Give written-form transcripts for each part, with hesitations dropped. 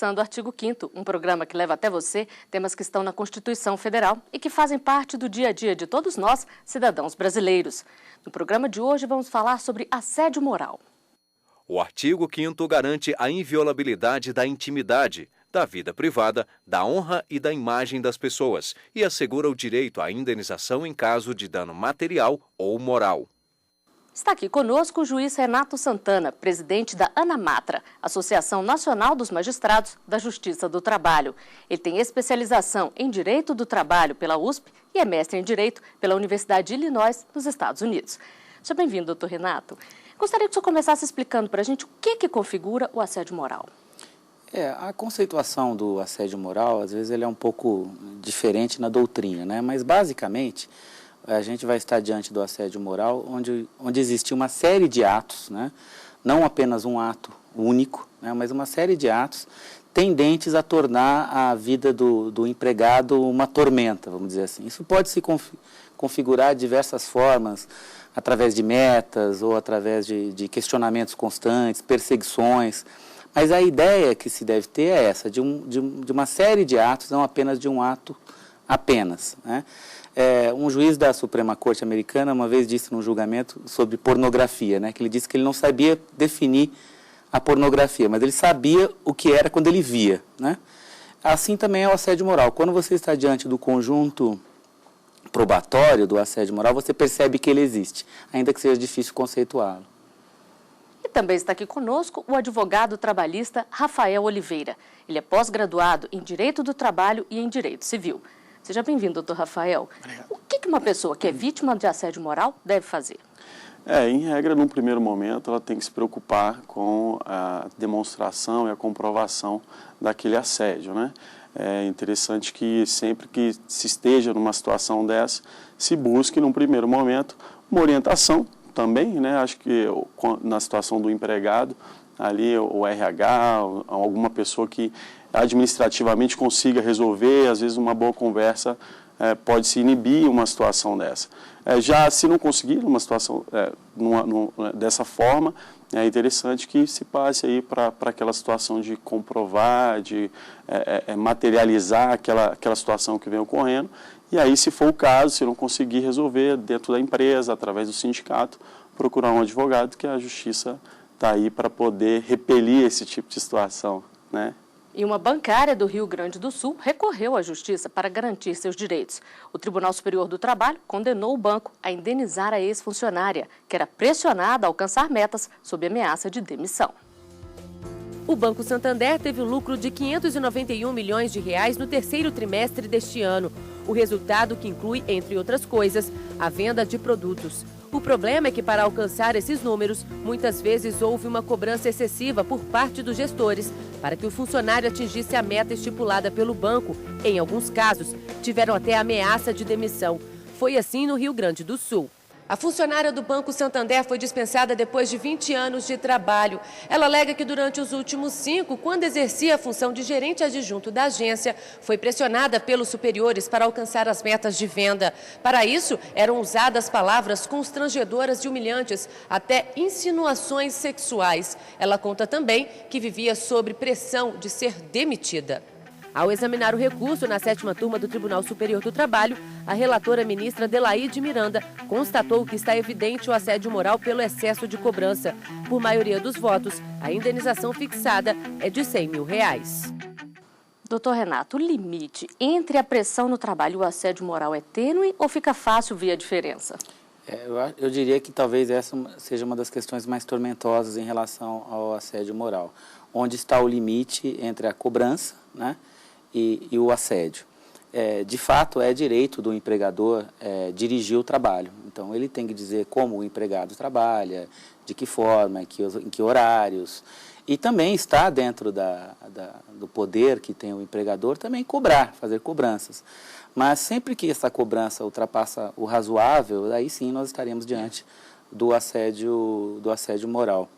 começando o Artigo 5º, um programa que leva até você temas que estão na Constituição Federal e que fazem parte do dia a dia de todos nós, cidadãos brasileiros. No programa de hoje vamos falar sobre assédio moral. O artigo 5º garante a inviolabilidade da intimidade, da vida privada, da honra e da imagem das pessoas e assegura o direito à indenização em caso de dano material ou moral. Está aqui conosco o juiz Renato Santana, presidente da ANAMATRA, Associação Nacional dos Magistrados da Justiça do Trabalho. Ele tem especialização em Direito do Trabalho pela USP e é mestre em Direito pela Universidade de Illinois, nos Estados Unidos. Seja bem-vindo, doutor Renato. Gostaria que o senhor começasse explicando para a gente o que configura o assédio moral. A conceituação do assédio moral, às vezes, ele é um pouco diferente na doutrina, né? Mas, basicamente, a gente vai estar diante do assédio moral onde existe uma série de atos, né? Não apenas um ato único, né? Mas uma série de atos tendentes a tornar a vida do empregado uma tormenta, vamos dizer assim. Isso pode se configurar de diversas formas, através de metas ou através de questionamentos constantes, perseguições. Mas a ideia que se deve ter é essa, de uma série de atos, não apenas de um ato apenas, né? Um juiz da Suprema Corte americana uma vez disse num julgamento sobre pornografia, né, que ele disse que ele não sabia definir a pornografia, mas ele sabia o que era quando ele via, né? Assim também é o assédio moral. Quando você está diante do conjunto probatório do assédio moral, você percebe que ele existe, ainda que seja difícil conceituá-lo. E também está aqui conosco o advogado trabalhista Rafael Oliveira. Ele é pós-graduado em Direito do Trabalho e em Direito Civil. Seja bem-vindo, doutor Rafael. Obrigado. O que uma pessoa que é vítima de assédio moral deve fazer? Em regra, num primeiro momento, ela tem que se preocupar com a demonstração e a comprovação daquele assédio, né? É interessante que sempre que se esteja numa situação dessa, se busque, num primeiro momento, uma orientação também, né? Acho que na situação do empregado, ali o RH, alguma pessoa que administrativamente consiga resolver, às vezes uma boa conversa pode se inibir uma situação dessa. Já se não conseguir uma situação dessa forma, é interessante que se passe aí para aquela situação de comprovar, de materializar aquela situação que vem ocorrendo, e aí, se for o caso, se não conseguir resolver dentro da empresa, através do sindicato, procurar um advogado, que a justiça está aí para poder repelir esse tipo de situação, né? E uma bancária do Rio Grande do Sul recorreu à justiça para garantir seus direitos. O Tribunal Superior do Trabalho condenou o banco a indenizar a ex-funcionária, que era pressionada a alcançar metas sob ameaça de demissão. O Banco Santander teve um lucro de R$ 591 milhões no terceiro trimestre deste ano. O resultado que inclui, entre outras coisas, a venda de produtos. O problema é que, para alcançar esses números, muitas vezes houve uma cobrança excessiva por parte dos gestores para que o funcionário atingisse a meta estipulada pelo banco. Em alguns casos, tiveram até ameaça de demissão. Foi assim no Rio Grande do Sul. A funcionária do Banco Santander foi dispensada depois de 20 anos de trabalho. Ela alega que durante os últimos 5, quando exercia a função de gerente adjunto da agência, foi pressionada pelos superiores para alcançar as metas de venda. Para isso, eram usadas palavras constrangedoras e humilhantes, até insinuações sexuais. Ela conta também que vivia sob pressão de ser demitida. Ao examinar o recurso na 7ª turma do Tribunal Superior do Trabalho, a relatora ministra Adelaide Miranda constatou que está evidente o assédio moral pelo excesso de cobrança. Por maioria dos votos, a indenização fixada é de R$ 100 mil. Doutor Renato, o limite entre a pressão no trabalho e o assédio moral é tênue ou fica fácil ver a diferença? Eu diria que talvez essa seja uma das questões mais tormentosas em relação ao assédio moral. Onde está o limite entre a cobrança, né, e o assédio. De fato, é direito do empregador dirigir o trabalho. Então, ele tem que dizer como o empregado trabalha, de que forma, em que horários. E também está dentro do poder que tem o empregador também cobrar, fazer cobranças. Mas sempre que essa cobrança ultrapassa o razoável, aí sim nós estaremos diante do assédio moral.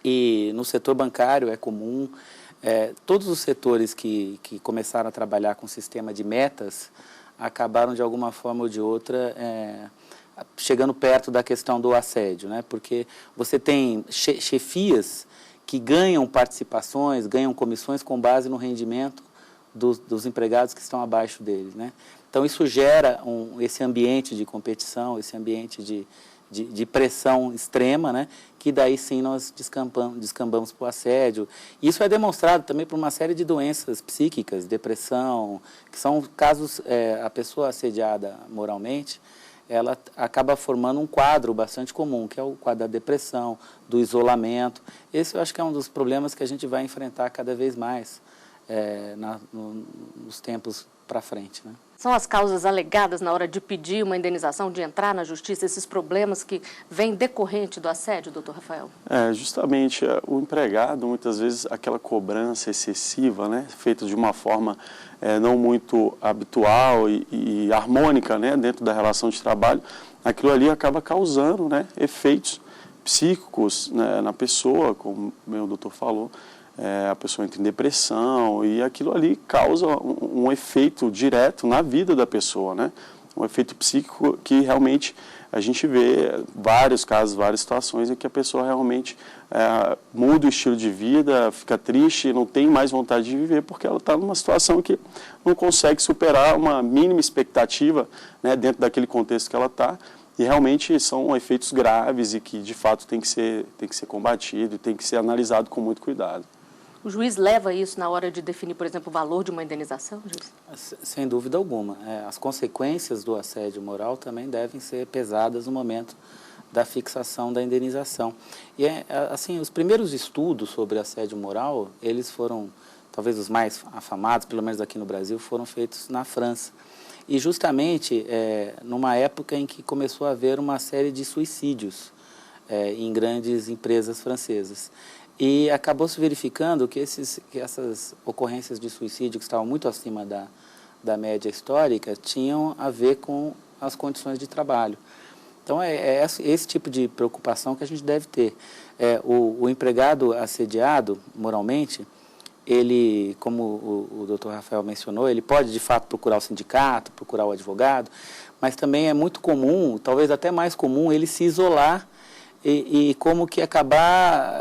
E no setor bancário é comum, todos os setores que começaram a trabalhar com sistema de metas acabaram de alguma forma ou de outra chegando perto da questão do assédio, né? Porque você tem chefias que ganham participações, ganham comissões com base no rendimento dos empregados que estão abaixo deles, né? Então, isso gera esse ambiente de competição, esse ambiente de pressão extrema, né? Que daí sim nós descambamos para o assédio. Isso é demonstrado também por uma série de doenças psíquicas, depressão, que são casos, a pessoa assediada moralmente, ela acaba formando um quadro bastante comum, que é o quadro da depressão, do isolamento. Esse eu acho que é um dos problemas que a gente vai enfrentar cada vez mais nos tempos para frente, né? São as causas alegadas na hora de pedir uma indenização, de entrar na justiça, esses problemas que vêm decorrente do assédio, doutor Rafael? Justamente, o empregado, muitas vezes, aquela cobrança excessiva, né, feita de uma forma não muito habitual e harmônica, né, dentro da relação de trabalho, aquilo ali acaba causando, né, efeitos psíquicos, né, na pessoa, como o meu doutor falou. A pessoa entra em depressão e aquilo ali causa um efeito direto na vida da pessoa, né? Um efeito psíquico que realmente a gente vê vários casos, várias situações em que a pessoa realmente muda o estilo de vida, fica triste, não tem mais vontade de viver porque ela está numa situação que não consegue superar uma mínima expectativa, né, dentro daquele contexto que ela está. E realmente são efeitos graves e que de fato tem que ser combatido e tem que ser analisado com muito cuidado. O juiz leva isso na hora de definir, por exemplo, o valor de uma indenização, juiz? Sem dúvida alguma. As consequências do assédio moral também devem ser pesadas no momento da fixação da indenização. E, assim, os primeiros estudos sobre assédio moral, eles foram, talvez os mais afamados, pelo menos aqui no Brasil, foram feitos na França. E justamente numa época em que começou a haver uma série de suicídios em grandes empresas francesas. E acabou se verificando que essas ocorrências de suicídio, que estavam muito acima da média histórica, tinham a ver com as condições de trabalho. Então, é esse tipo de preocupação que a gente deve ter. O empregado assediado, moralmente, ele, como o doutor Rafael mencionou, ele pode, de fato, procurar o sindicato, procurar o advogado, mas também é muito comum, talvez até mais comum, ele se isolar e como que acabar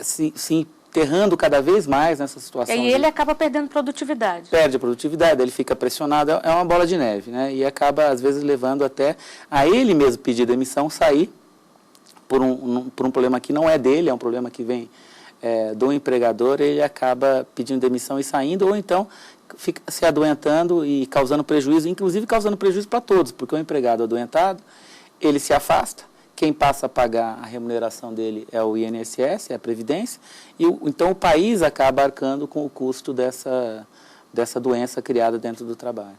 se enterrando cada vez mais nessa situação. E aí ele acaba perdendo produtividade. Perde a produtividade, ele fica pressionado, é uma bola de neve, né? E acaba, às vezes, levando até a ele mesmo pedir demissão, sair por um problema que não é dele, é um problema que vem do empregador, ele acaba pedindo demissão e saindo, ou então fica se adoentando e causando prejuízo, inclusive causando prejuízo para todos, porque o empregado adoentado, ele se afasta. Quem passa a pagar a remuneração dele é o INSS, é a Previdência, e então o país acaba arcando com o custo dessa doença criada dentro do trabalho.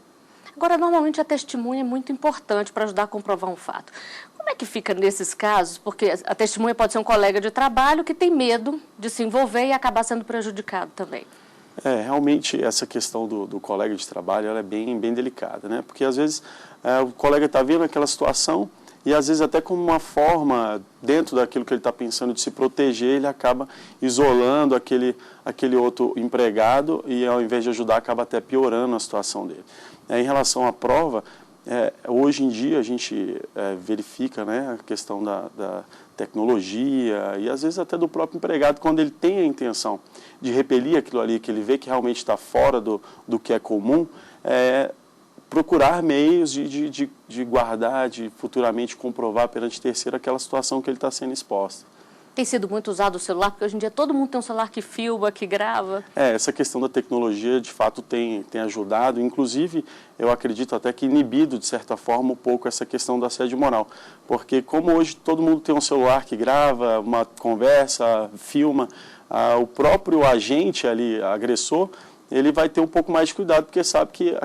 Agora, normalmente a testemunha é muito importante para ajudar a comprovar um fato. Como é que fica nesses casos? Porque a testemunha pode ser um colega de trabalho que tem medo de se envolver e acabar sendo prejudicado também. Realmente essa questão do colega de trabalho ela é bem delicada, né? Porque às vezes o colega está vendo aquela situação e às vezes até como uma forma, dentro daquilo que ele está pensando de se proteger, ele acaba isolando aquele outro empregado e ao invés de ajudar acaba até piorando a situação dele. Em relação à prova, hoje em dia a gente verifica, né, a questão da tecnologia e às vezes até do próprio empregado, quando ele tem a intenção de repelir aquilo ali, que ele vê que realmente está fora do que é comum, procurar meios de guardar, de futuramente comprovar perante terceiro aquela situação que ele está sendo exposto. Tem sido muito usado o celular, porque hoje em dia todo mundo tem um celular que filma, que grava. Essa questão da tecnologia, de fato, tem ajudado. Inclusive, eu acredito até que inibido, de certa forma, um pouco essa questão do assédio moral. Porque como hoje todo mundo tem um celular que grava uma conversa, filma, o próprio agente ali, agressor, ele vai ter um pouco mais de cuidado, porque sabe que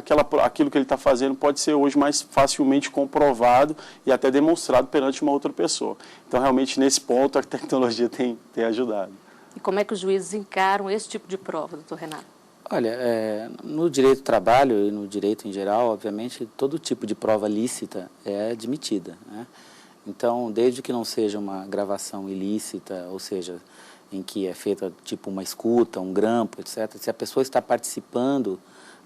aquilo que ele está fazendo pode ser hoje mais facilmente comprovado e até demonstrado perante uma outra pessoa. Então, realmente, nesse ponto, a tecnologia tem ajudado. E como é que os juízes encaram esse tipo de prova, doutor Renato? Olha, no direito do trabalho e no direito em geral, obviamente, todo tipo de prova lícita é admitida, né? Então, desde que não seja uma gravação ilícita, ou seja, em que é feita tipo uma escuta, um grampo, etc. Se a pessoa está participando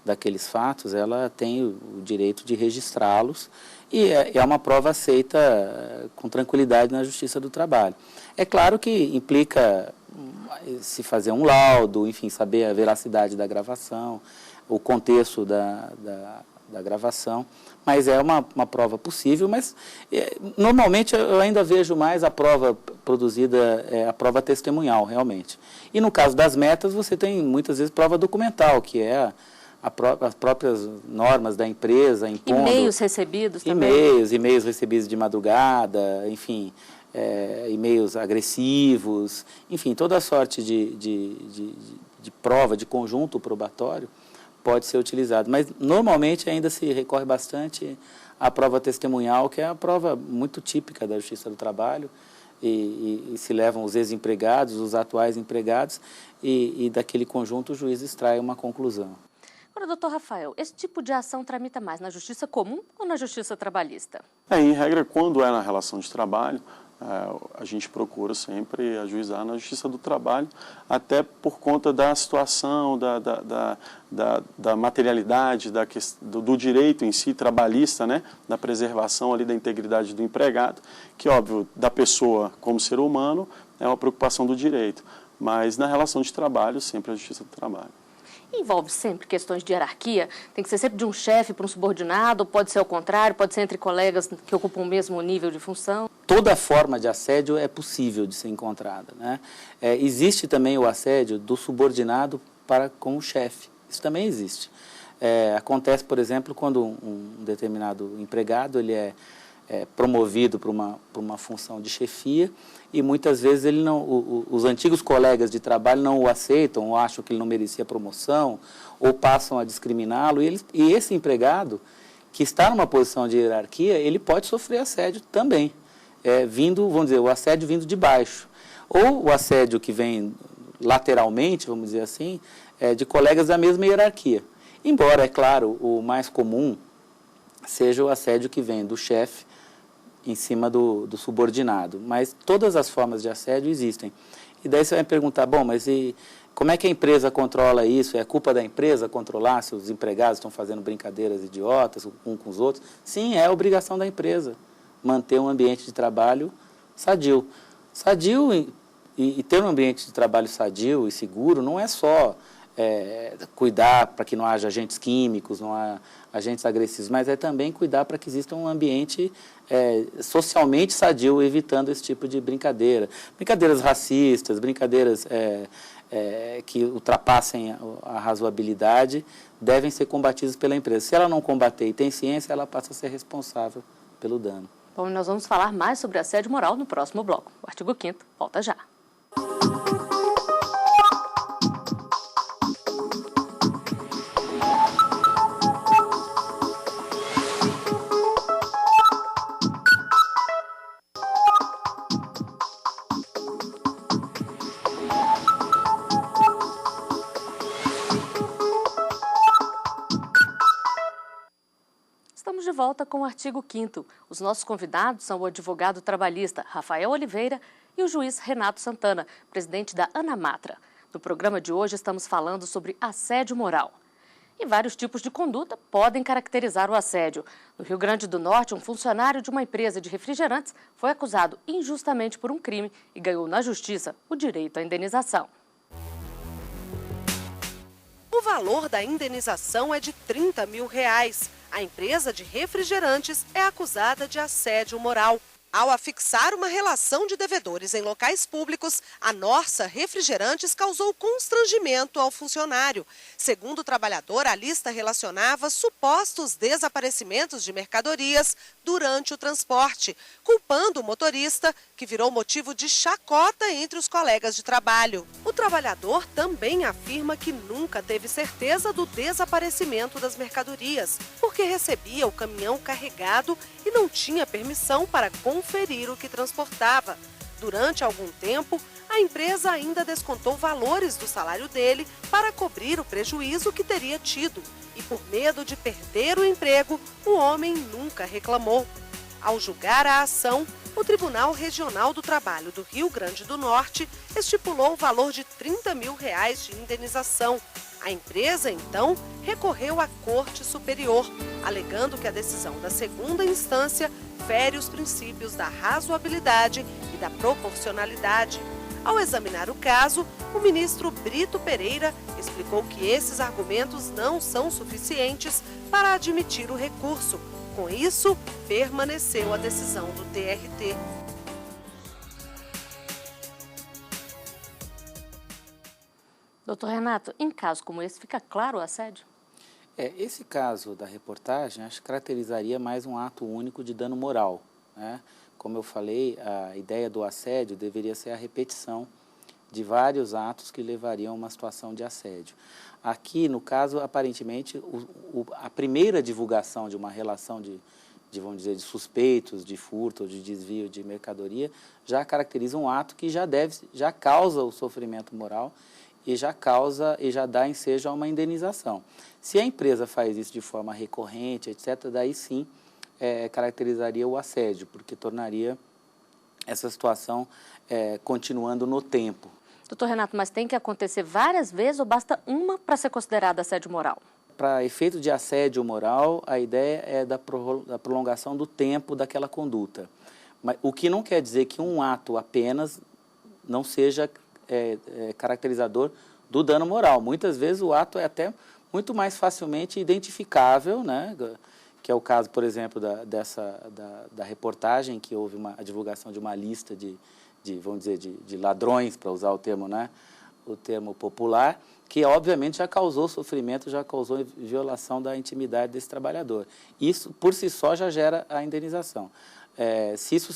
daqueles fatos, ela tem o direito de registrá-los e é uma prova aceita com tranquilidade na Justiça do Trabalho. É claro que implica se fazer um laudo, enfim, saber a veracidade da gravação, o contexto da gravação, mas é uma prova possível, mas normalmente eu ainda vejo mais a prova produzida, a prova testemunhal, realmente. E no caso das metas, você tem muitas vezes prova documental, que é as próprias normas da empresa impondo... E-mails recebidos também? E-mails recebidos de madrugada, enfim, e-mails agressivos, enfim, toda sorte de prova, de conjunto probatório, pode ser utilizado. Mas, normalmente, ainda se recorre bastante à prova testemunhal, que é a prova muito típica da Justiça do Trabalho, e se levam os ex-empregados, os atuais empregados, e daquele conjunto o juiz extrai uma conclusão. Agora, doutor Rafael, esse tipo de ação tramita mais na Justiça Comum ou na Justiça Trabalhista? Em regra, quando é na relação de trabalho, a gente procura sempre ajuizar na Justiça do Trabalho, até por conta da situação, da materialidade, do direito em si trabalhista, né, da preservação ali da integridade do empregado, que, óbvio, da pessoa como ser humano, é uma preocupação do direito, mas na relação de trabalho, sempre a Justiça do Trabalho. Envolve sempre questões de hierarquia? Tem que ser sempre de um chefe para um subordinado, ou pode ser ao contrário, pode ser entre colegas que ocupam o mesmo nível de função? Toda forma de assédio é possível de ser encontrada, né? Existe também o assédio do subordinado para com o chefe. Isso também existe. Acontece, por exemplo, quando um determinado empregado ele é promovido para uma função de chefia e muitas vezes ele os antigos colegas de trabalho não o aceitam ou acham que ele não merecia promoção ou passam a discriminá-lo e esse empregado que está numa posição de hierarquia, ele pode sofrer assédio também, vamos dizer, o assédio vindo de baixo ou o assédio que vem lateralmente, vamos dizer assim, de colegas da mesma hierarquia. Embora, é claro, o mais comum seja o assédio que vem do chefe em cima do subordinado. Mas todas as formas de assédio existem. E daí você vai me perguntar, bom, mas como é que a empresa controla isso? É culpa da empresa controlar se os empregados estão fazendo brincadeiras idiotas um com os outros? Sim, é obrigação da empresa manter um ambiente de trabalho sadio. Sadio e ter um ambiente de trabalho sadio e seguro não é só cuidar para que não haja agentes químicos, não há agentes agressivos, mas é também cuidar para que exista um ambiente socialmente sadio, evitando esse tipo de brincadeira. Brincadeiras racistas, brincadeiras que ultrapassem a razoabilidade, devem ser combatidas pela empresa. Se ela não combater e tem ciência, ela passa a ser responsável pelo dano. Bom, nós vamos falar mais sobre assédio moral no próximo bloco. O artigo 5º volta já. Estamos de volta com o artigo 5º. Os nossos convidados são o advogado trabalhista Rafael Oliveira e o juiz Renato Santana, presidente da ANAMATRA. No programa de hoje estamos falando sobre assédio moral. E vários tipos de conduta podem caracterizar o assédio. No Rio Grande do Norte, um funcionário de uma empresa de refrigerantes foi acusado injustamente por um crime e ganhou na justiça o direito à indenização. O valor da indenização é de R$30 mil. A empresa de refrigerantes é acusada de assédio moral. Ao afixar uma relação de devedores em locais públicos, a Norsa Refrigerantes causou constrangimento ao funcionário. Segundo o trabalhador, a lista relacionava supostos desaparecimentos de mercadorias durante o transporte, culpando o motorista, que virou motivo de chacota entre os colegas de trabalho. O trabalhador também afirma que nunca teve certeza do desaparecimento das mercadorias, porque recebia o caminhão carregado e não tinha permissão para conferir o que transportava. Durante algum tempo, a empresa ainda descontou valores do salário dele para cobrir o prejuízo que teria tido. E por medo de perder o emprego, o homem nunca reclamou. Ao julgar a ação, o Tribunal Regional do Trabalho do Rio Grande do Norte estipulou o valor de R$30 mil de indenização. A empresa, então, recorreu à Corte Superior, alegando que a decisão da segunda instância fere os princípios da razoabilidade e da proporcionalidade. Ao examinar o caso, o ministro Brito Pereira explicou que esses argumentos não são suficientes para admitir o recurso. Com isso, permaneceu a decisão do TRT. Doutor Renato, em caso como esse, fica claro o assédio? Esse caso da reportagem, acho que caracterizaria mais um ato único de dano moral, né? Como eu falei, a ideia do assédio deveria ser a repetição de vários atos que levariam a uma situação de assédio. Aqui, no caso, aparentemente, a primeira divulgação de uma relação vamos dizer, de suspeitos, de furto ou de desvio de mercadoria, já caracteriza um ato que já causa o sofrimento moral e já dá ensejo a uma indenização. Se a empresa faz isso de forma recorrente, etc., daí sim caracterizaria o assédio, porque tornaria essa situação continuando no tempo. Doutor Renato, mas tem que acontecer várias vezes ou basta uma para ser considerada assédio moral? Para efeito de assédio moral, a ideia é da prolongação do tempo daquela conduta. Mas, o que não quer dizer que um ato apenas não seja caracterizador do dano moral. Muitas vezes o ato é até muito mais facilmente identificável, né? Que é o caso, por exemplo, da reportagem, que houve a divulgação de uma lista vamos dizer, de ladrões, para usar o termo, né? O termo popular, que obviamente já causou sofrimento, já causou violação da intimidade desse trabalhador. Isso, por si só, já gera a indenização. Se isso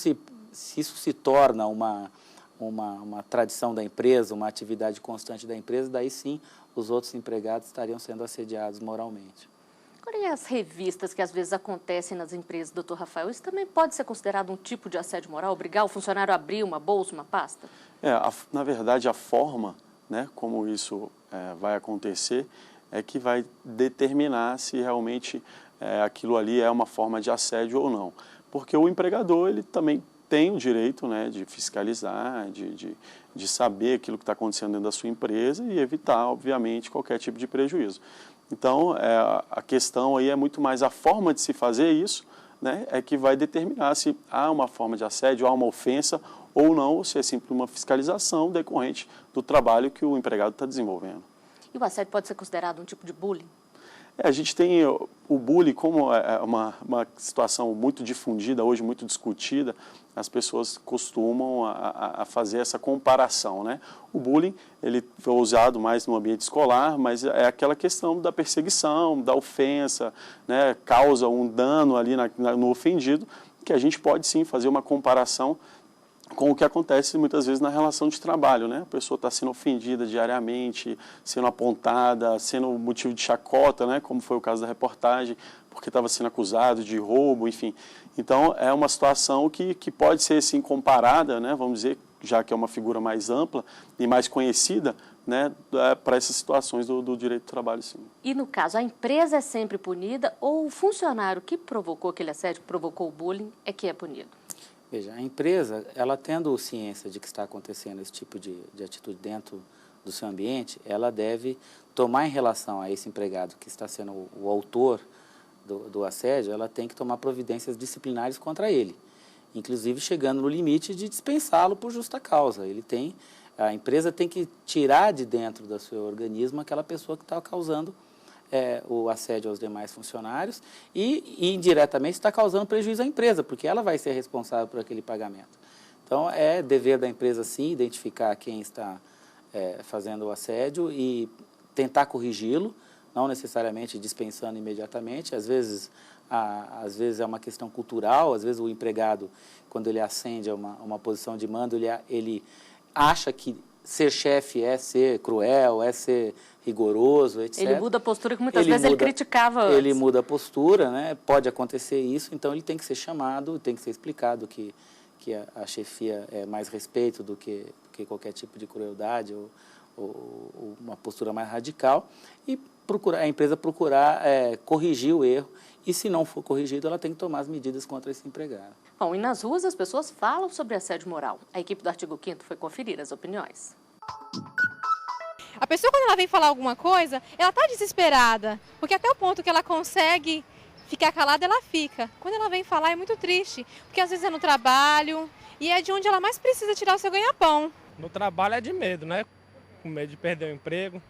se torna uma tradição da empresa, uma atividade constante da empresa, daí sim os outros empregados estariam sendo assediados moralmente. Agora, e as revistas que às vezes acontecem nas empresas, doutor Rafael, isso também pode ser considerado um tipo de assédio moral? Obrigar o funcionário a abrir uma bolsa, uma pasta? Na verdade, a forma, né, como isso vai acontecer é que vai determinar se realmente aquilo ali é uma forma de assédio ou não. Porque o empregador, ele também tem o direito, né, de fiscalizar, de saber aquilo que está acontecendo dentro da sua empresa e evitar, obviamente, qualquer tipo de prejuízo. Então, a questão aí é muito mais a forma de se fazer isso, né, é que vai determinar se há uma forma de assédio, há uma ofensa ou não, ou se é simplesmente uma fiscalização decorrente do trabalho que o empregado está desenvolvendo. E o assédio pode ser considerado um tipo de bullying? A gente tem o bullying como uma situação muito difundida, hoje muito discutida, as pessoas costumam a fazer essa comparação, né? O bullying, ele foi usado mais no ambiente escolar, mas é aquela questão da perseguição, da ofensa, né? Causa um dano ali no ofendido, que a gente pode sim fazer uma comparação com o que acontece muitas vezes na relação de trabalho, né? A pessoa está sendo ofendida diariamente, sendo apontada, sendo motivo de chacota, né? Como foi o caso da reportagem, porque estava sendo acusado de roubo, enfim. Então, é uma situação que pode ser, sim, comparada, né? Vamos dizer, já que é uma figura mais ampla e mais conhecida, né? Para essas situações do direito do trabalho, sim. E, no caso, a empresa é sempre punida ou o funcionário que provocou aquele assédio, que provocou o bullying, é que é punido? Veja, a empresa, ela tendo ciência de que está acontecendo esse tipo de atitude dentro do seu ambiente, ela deve tomar em relação a esse empregado que está sendo o autor do assédio, ela tem que tomar providências disciplinares contra ele, inclusive chegando no limite de dispensá-lo por justa causa. A empresa tem que tirar de dentro do seu organismo aquela pessoa que está causando o assédio aos demais funcionários e indiretamente está causando prejuízo à empresa, porque ela vai ser responsável por aquele pagamento. Então, é dever da empresa, sim, identificar quem está fazendo o assédio e tentar corrigi-lo, não necessariamente dispensando imediatamente. Às vezes é uma questão cultural, às vezes o empregado, quando ele ascende a uma posição de mando, ele acha que ser chefe é ser cruel, é ser rigoroso, etc. Ele muda a postura que muitas vezes ele criticava antes. Ele muda a postura, né? Pode acontecer isso, então ele tem que ser chamado, tem que ser explicado que a chefia é mais respeito do que qualquer tipo de crueldade ou uma postura mais radical, e a empresa procurar corrigir o erro, e se não for corrigido, ela tem que tomar as medidas contra esse empregado. Bom, e nas ruas as pessoas falam sobre assédio moral. A equipe do Artigo 5º foi conferir as opiniões. A pessoa, quando ela vem falar alguma coisa, ela está desesperada, porque até o ponto que ela consegue ficar calada, ela fica. Quando ela vem falar, é muito triste, porque às vezes é no trabalho e é de onde ela mais precisa tirar o seu ganha-pão. No trabalho é de medo, né? Com medo de perder o emprego.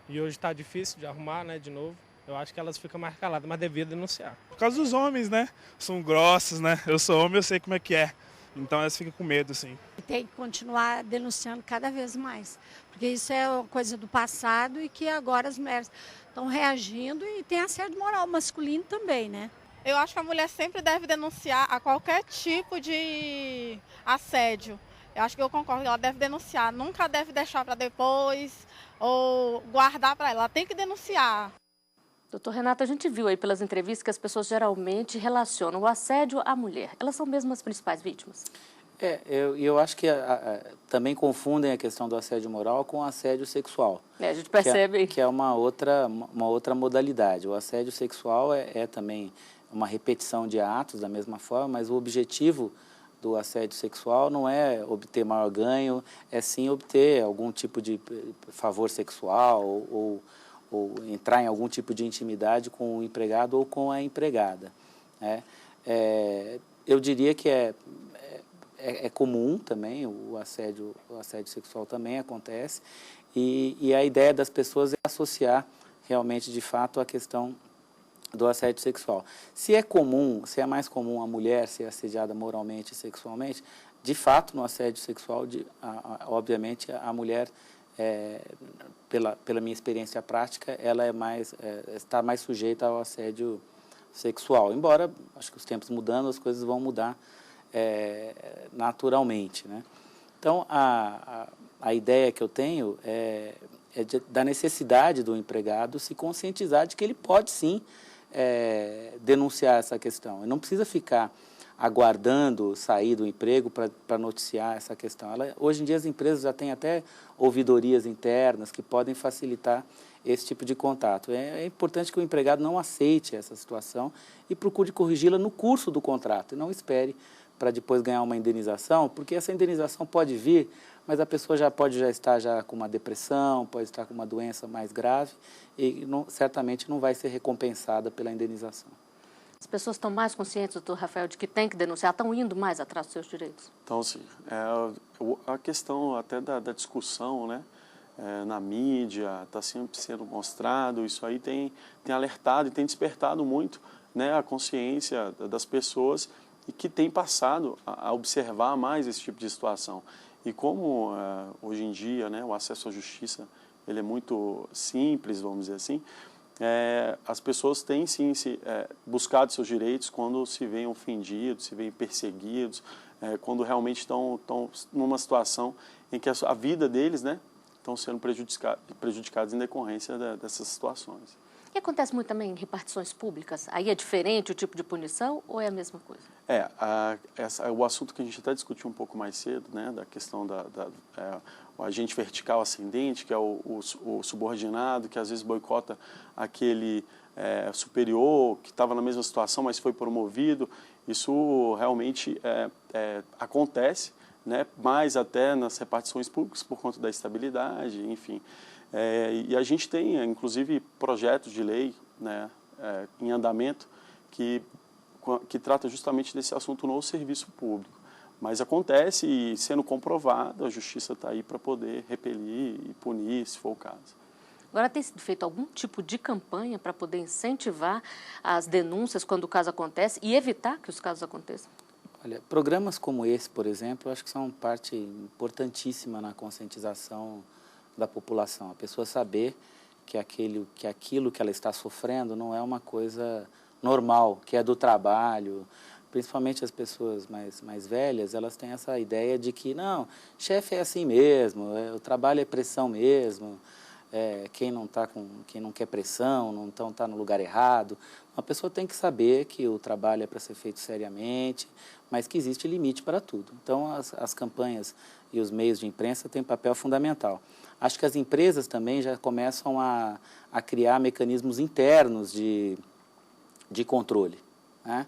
E hoje está difícil de arrumar, né, de novo. Eu acho que elas ficam mais caladas, mas deviam denunciar. Por causa dos homens, né? São grossos, né? Eu sou homem, eu sei como é que é. Então elas ficam com medo, sim. Tem que continuar denunciando cada vez mais, porque isso é uma coisa do passado e que agora as mulheres estão reagindo e tem assédio moral masculino também, né? Eu acho que a mulher sempre deve denunciar a qualquer tipo de assédio. Eu acho que eu concordo que ela deve denunciar, nunca deve deixar para depois ou guardar para ela tem que denunciar. Doutor Renato, a gente viu aí pelas entrevistas que as pessoas geralmente relacionam o assédio à mulher. Elas são mesmo as principais vítimas? Eu acho que também confundem a questão do assédio moral com o assédio sexual. A gente percebe. Que é uma outra modalidade. O assédio sexual é também uma repetição de atos da mesma forma, mas o objetivo do assédio sexual não é obter maior ganho, é sim obter algum tipo de favor sexual ou entrar em algum tipo de intimidade com o empregado ou com a empregada. Né? Eu diria que é comum também, o assédio sexual também acontece, e a ideia das pessoas é associar realmente, de fato, a questão do assédio sexual. Se é mais comum a mulher ser assediada moralmente e sexualmente, de fato, no assédio sexual, obviamente, a mulher, pela minha experiência prática, ela está mais sujeita ao assédio sexual. Embora, acho que os tempos mudando, as coisas vão mudar naturalmente, né? Então, a ideia que eu tenho é da necessidade do empregado se conscientizar de que ele pode, sim, denunciar essa questão. Ele não precisa ficar aguardando sair do emprego para noticiar essa questão. Hoje em dia as empresas já têm até ouvidorias internas que podem facilitar esse tipo de contato. É importante que o empregado não aceite essa situação e procure corrigi-la no curso do contrato e não espere para depois ganhar uma indenização, porque essa indenização pode vir, mas a pessoa pode estar com uma depressão, pode estar com uma doença mais grave e certamente não vai ser recompensada pela indenização. As pessoas estão mais conscientes, doutor Rafael, de que tem que denunciar, estão indo mais atrás dos seus direitos? Então, sim. A questão até da discussão, né, na mídia, está sempre sendo mostrado, isso aí tem alertado e tem despertado muito, né, a consciência das pessoas e que tem passado a observar mais esse tipo de situação. E como hoje em dia, né, o acesso à justiça ele é muito simples, vamos dizer assim, as pessoas têm sim buscado seus direitos quando se veem ofendidos, se veem perseguidos, quando realmente estão numa situação em que a vida deles, né, estão sendo prejudicados em decorrência dessas situações. E acontece muito também em repartições públicas? Aí é diferente o tipo de punição ou é a mesma coisa? O assunto que a gente até discutiu um pouco mais cedo, né, da questão o agente vertical ascendente, que é o subordinado, que às vezes boicota aquele superior, que estava na mesma situação, mas foi promovido. Isso realmente acontece, né, mais até nas repartições públicas, por conta da estabilidade, enfim. E a gente tem, inclusive, projetos de lei, né, em andamento que trata justamente desse assunto no serviço público. Mas acontece e, sendo comprovado, a justiça está aí para poder repelir e punir, se for o caso. Agora, tem sido feito algum tipo de campanha para poder incentivar as denúncias quando o caso acontece e evitar que os casos aconteçam? Olha, programas como esse, por exemplo, eu acho que são parte importantíssima na conscientização da população. A pessoa saber que aquilo que ela está sofrendo não é uma coisa normal, que é do trabalho. Principalmente as pessoas mais velhas, elas têm essa ideia de que, não, chefe é assim mesmo, o trabalho é pressão mesmo, quem não quer pressão, não está no lugar errado. Uma pessoa tem que saber que o trabalho é para ser feito seriamente, mas que existe limite para tudo. Então, as campanhas e os meios de imprensa têm papel fundamental. Acho que as empresas também já começam a criar mecanismos internos de controle, né?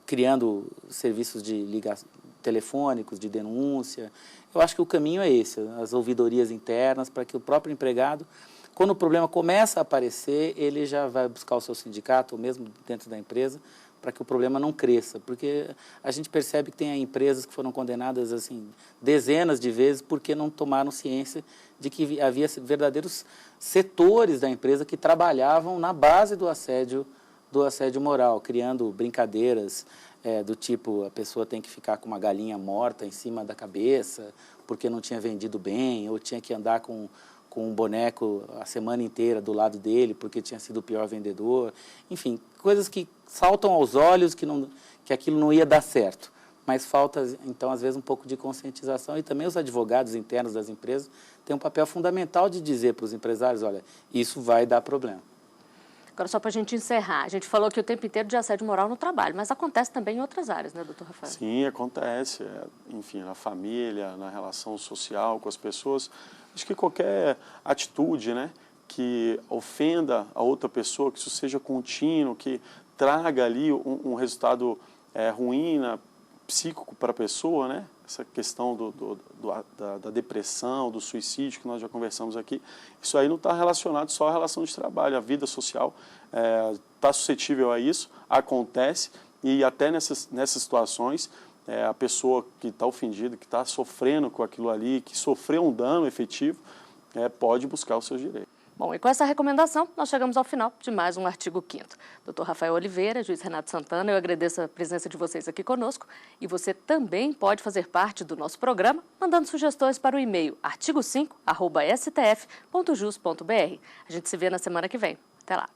Criando serviços telefônicos, de denúncia. Eu acho que o caminho é esse, as ouvidorias internas, para que o próprio empregado, quando o problema começa a aparecer, ele já vai buscar o seu sindicato, ou mesmo dentro da empresa, para que o problema não cresça, porque a gente percebe que tem empresas que foram condenadas assim, dezenas de vezes porque não tomaram ciência de que havia verdadeiros setores da empresa que trabalhavam na base do assédio moral, criando brincadeiras do tipo, a pessoa tem que ficar com uma galinha morta em cima da cabeça porque não tinha vendido bem, ou tinha que andar com um boneco a semana inteira do lado dele porque tinha sido o pior vendedor. Enfim, coisas que saltam aos olhos que aquilo não ia dar certo. Mas falta, então, às vezes, um pouco de conscientização, e também os advogados internos das empresas têm um papel fundamental de dizer para os empresários, olha, isso vai dar problema. Agora, só para a gente encerrar, a gente falou aqui o tempo inteiro de assédio moral no trabalho, mas acontece também em outras áreas, né, doutor Rafael? Sim, acontece. Enfim, na família, na relação social com as pessoas. Acho que qualquer atitude, né, que ofenda a outra pessoa, que isso seja contínuo, que traga ali um resultado ruim, psíquico para a pessoa, né? Essa questão da depressão, do suicídio, que nós já conversamos aqui, isso aí não está relacionado só à relação de trabalho, a vida social está suscetível a isso, acontece, e até nessas situações, a pessoa que está ofendida, que está sofrendo com aquilo ali, que sofreu um dano efetivo, pode buscar os seus direitos. Bom, e com essa recomendação, nós chegamos ao final de mais um Artigo 5º. Dr. Rafael Oliveira, juiz Renato Santana, eu agradeço a presença de vocês aqui conosco. E você também pode fazer parte do nosso programa, mandando sugestões para o e-mail artigo5@stf.jus.br. A gente se vê na semana que vem. Até lá.